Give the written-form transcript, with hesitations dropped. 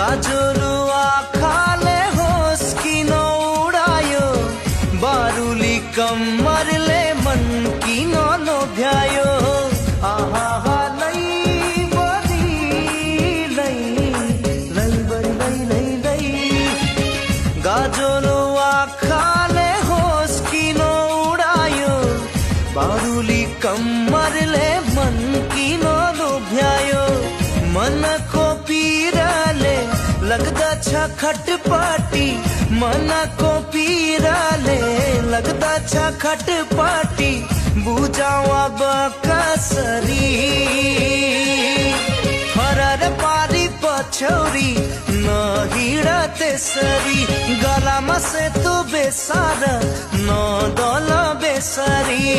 गाजरुआ खाले होस की न उड़ायो बारूली कमरले मन की न लोभ्यायो आहा गाजरुआ खाले होस की न उड़ायो बारूली कमरले मन की न लोभ्यायो मन को पीराले लगदा छा खटपाटी मन को पीराले लगदा छा खटपाटी बुझावा बकसरी फरर पारी पछौरी न हिड़ते सरी गलामा से तू बेसार न दल बेसरी।